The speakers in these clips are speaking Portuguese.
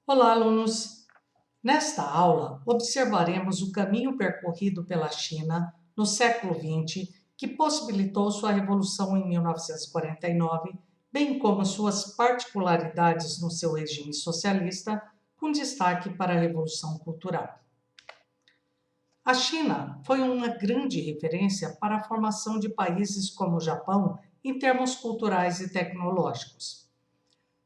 Olá, alunos! Nesta aula, observaremos o caminho percorrido pela China no século XX, que possibilitou sua revolução em 1949, bem como suas particularidades no seu regime socialista, com destaque para a Revolução Cultural. A China foi uma grande referência para a formação de países como o Japão em termos culturais e tecnológicos.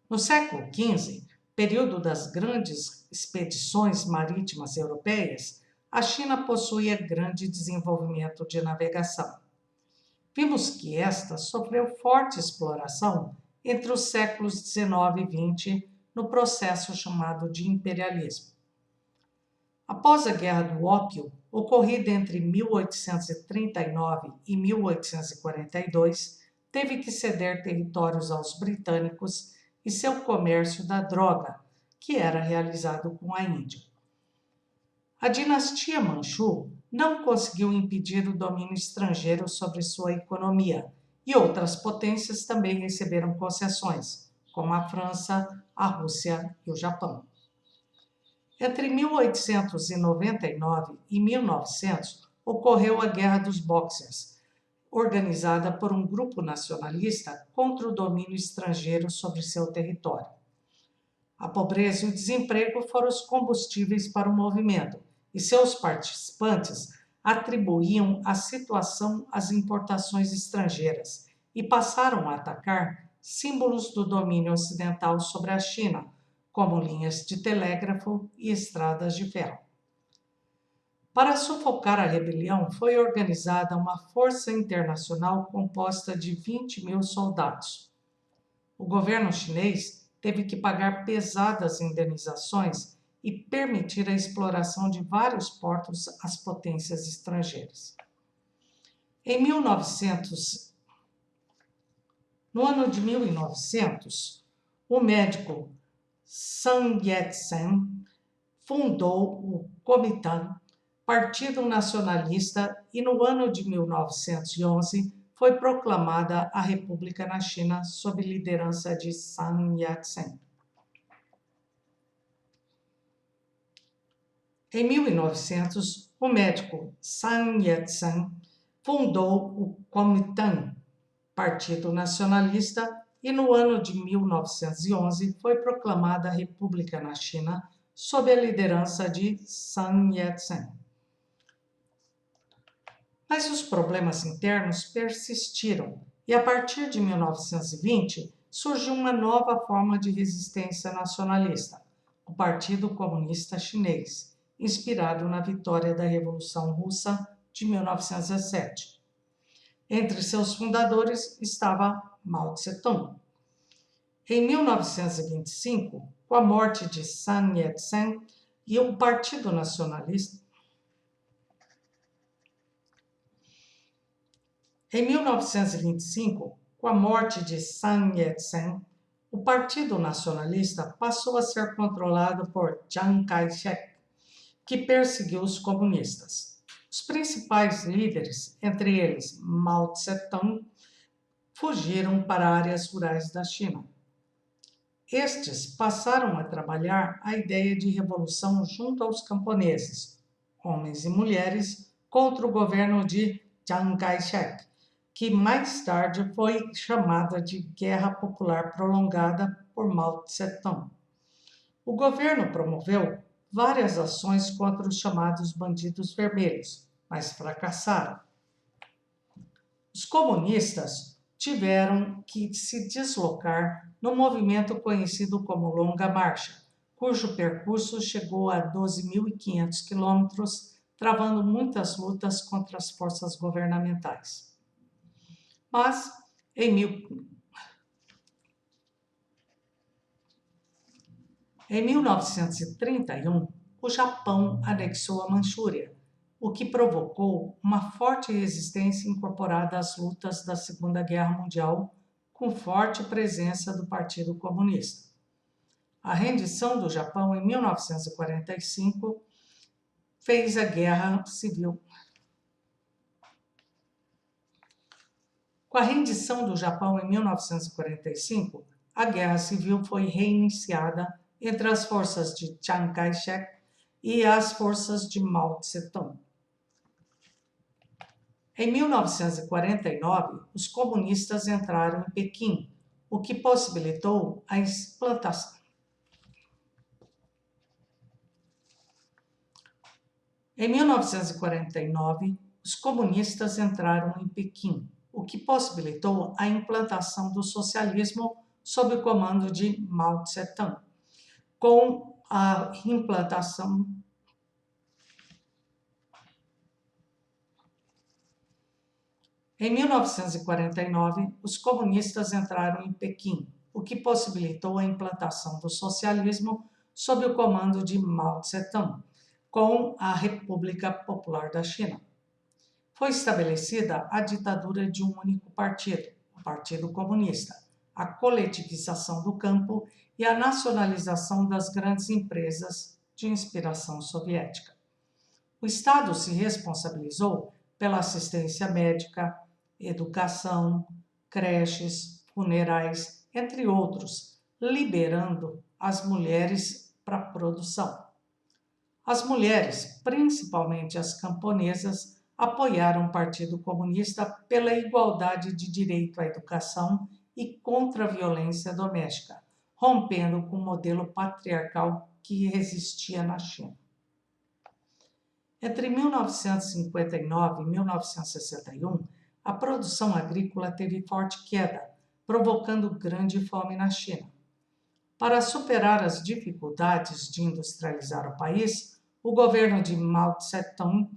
No século XV, período das grandes expedições marítimas europeias, a China possuía grande desenvolvimento de navegação. Vimos que esta sofreu forte exploração entre os séculos XIX e XX no processo chamado de imperialismo. Após a Guerra do Ópio, ocorrida entre 1839 e 1842, teve que ceder territórios aos britânicos e seu comércio da droga, que era realizado com a Índia. A dinastia Manchu não conseguiu impedir o domínio estrangeiro sobre sua economia, e outras potências também receberam concessões, como a França, a Rússia e o Japão. Entre 1899 e 1900, ocorreu a Guerra dos Boxers, organizada por um grupo nacionalista contra o domínio estrangeiro sobre seu território. A pobreza e o desemprego foram os combustíveis para o movimento, e seus participantes atribuíam a situação às importações estrangeiras e passaram a atacar símbolos do domínio ocidental sobre a China, como linhas de telégrafo e estradas de ferro. Para sufocar a rebelião, foi organizada uma força internacional composta de 20.000 soldados. O governo chinês teve que pagar pesadas indenizações e permitir a exploração de vários portos às potências estrangeiras. No ano de 1900, o médico Sun Yat-sen fundou o Kuomintang, Partido Nacionalista, e no ano de 1911 foi proclamada a República na China sob liderança de Sun Yat-sen. Em 1900, o médico Sun Yat-sen fundou o Kuomintang, Partido Nacionalista, e no ano de 1911 foi proclamada a República na China sob a liderança de Sun Yat-sen. Mas os problemas internos persistiram e, a partir de 1920, surgiu uma nova forma de resistência nacionalista, o Partido Comunista Chinês, inspirado na vitória da Revolução Russa de 1917. Entre seus fundadores estava Mao Tse-tung. Em 1925, com a morte de Sun Yat-sen e o Partido Nacionalista, Em 1925, com a morte de Sun Yat-sen, o Partido Nacionalista passou a ser controlado por Chiang Kai-shek, que perseguiu os comunistas. Os principais líderes, entre eles Mao Tse-tung, fugiram para áreas rurais da China. Estes passaram a trabalhar a ideia de revolução junto aos camponeses, homens e mulheres, contra o governo de Chiang Kai-shek, que mais tarde foi chamada de Guerra Popular Prolongada por Mao Tse-tung. O governo promoveu várias ações contra os chamados bandidos vermelhos, mas fracassaram. Os comunistas tiveram que se deslocar no movimento conhecido como Longa Marcha, cujo percurso chegou a 12.500 quilômetros, travando muitas lutas contra as forças governamentais. Mas, em 1931, o Japão anexou a Manchúria, o que provocou uma forte resistência incorporada às lutas da Segunda Guerra Mundial, com forte presença do Partido Comunista. A rendição do Japão em 1945 fez a Guerra Civil. Com a rendição do Japão em 1945, a Guerra Civil foi reiniciada entre as forças de Chiang Kai-shek e as forças de Mao Tse-tung. Em 1949, os comunistas entraram em Pequim, o que possibilitou a implantação. Em 1949, os comunistas entraram em Pequim, o que possibilitou a implantação do socialismo sob o comando de Mao Tse-tung. Com a implantação Em 1949, os comunistas entraram em Pequim, o que possibilitou a implantação do socialismo sob o comando de Mao Tse-tung, com a República Popular da China. Foi estabelecida a ditadura de um único partido, o Partido Comunista, a coletivização do campo e a nacionalização das grandes empresas de inspiração soviética. O Estado se responsabilizou pela assistência médica, educação, creches, funerais, entre outros, liberando as mulheres para a produção. As mulheres, principalmente as camponesas, apoiaram o Partido Comunista pela igualdade de direito à educação e contra a violência doméstica, rompendo com o modelo patriarcal que existia na China. Entre 1959 e 1961, a produção agrícola teve forte queda, provocando grande fome na China. Para superar as dificuldades de industrializar o país, o governo de Mao Tse-tung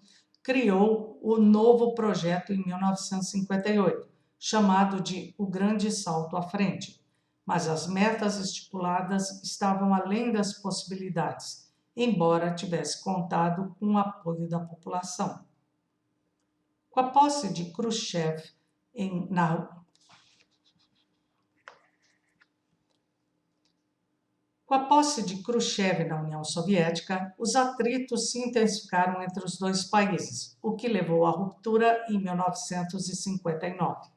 criou o novo projeto em 1958, chamado de O Grande Salto à Frente. Mas as metas estipuladas estavam além das possibilidades, embora tivesse contado com o apoio da população. Com a posse de Khrushchev na União Soviética, os atritos se intensificaram entre os dois países, o que levou à ruptura em 1959.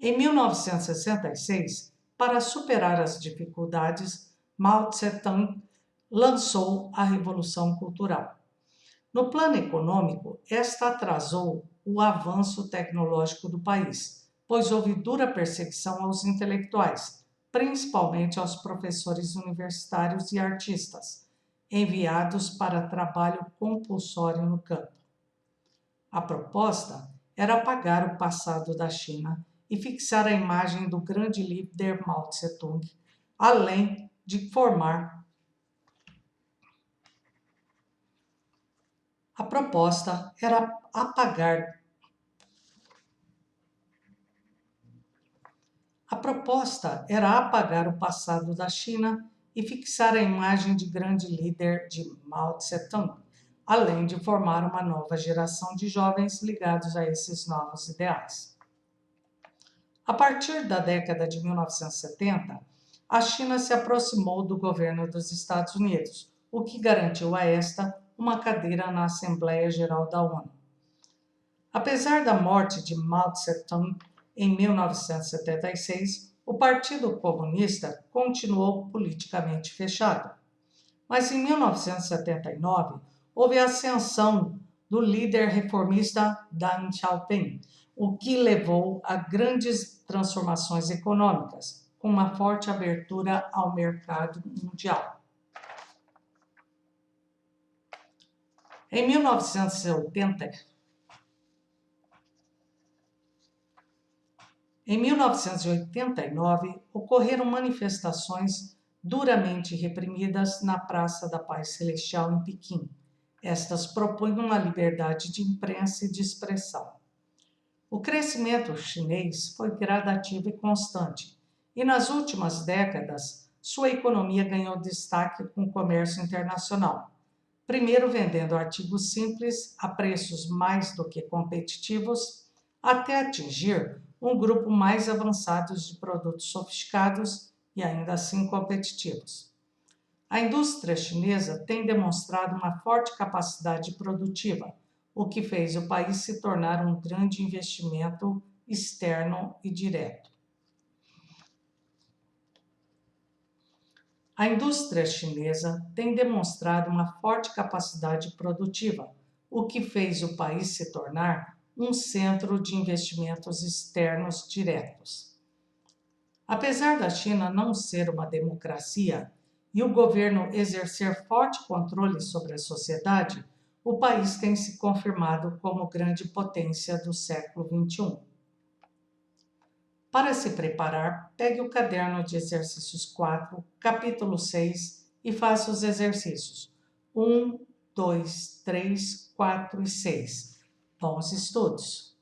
Em 1966, para superar as dificuldades, Mao Tse-tung lançou a Revolução Cultural. No plano econômico, esta atrasou o avanço tecnológico do país, pois houve dura perseguição aos intelectuais, principalmente aos professores universitários e artistas, enviados para trabalho compulsório no campo. A proposta era apagar o passado da China e fixar a imagem do grande líder Mao Tse-tung, além de formar. A proposta era apagar o passado da China e fixar a imagem de grande líder de Mao Tse-tung, além de formar uma nova geração de jovens ligados a esses novos ideais. A partir da década de 1970, a China se aproximou do governo dos Estados Unidos, o que garantiu a esta uma cadeira na Assembleia Geral da ONU. Apesar da morte de Mao Tse-tung em 1976, o Partido Comunista continuou politicamente fechado. Mas em 1979, houve a ascensão do líder reformista Deng Xiaoping, o que levou a grandes transformações econômicas, com uma forte abertura ao mercado mundial. Em 1989, ocorreram manifestações duramente reprimidas na Praça da Paz Celestial em Pequim. Estas propunham a liberdade de imprensa e de expressão. O crescimento chinês foi gradativo e constante, e nas últimas décadas, sua economia ganhou destaque com o comércio internacional. Primeiro vendendo artigos simples a preços mais do que competitivos, até atingir um grupo mais avançado de produtos sofisticados e ainda assim competitivos. A indústria chinesa tem demonstrado uma forte capacidade produtiva, o que fez o país se tornar um grande investimento externo e direto. A indústria chinesa tem demonstrado uma forte capacidade produtiva, o que fez o país se tornar um centro de investimentos externos diretos. Apesar da China não ser uma democracia e o governo exercer forte controle sobre a sociedade, o país tem se confirmado como grande potência do século XXI. Para se preparar, pegue o caderno de exercícios 4, capítulo 6 e faça os exercícios 1, 2, 3, 4 e 6. Bons estudos!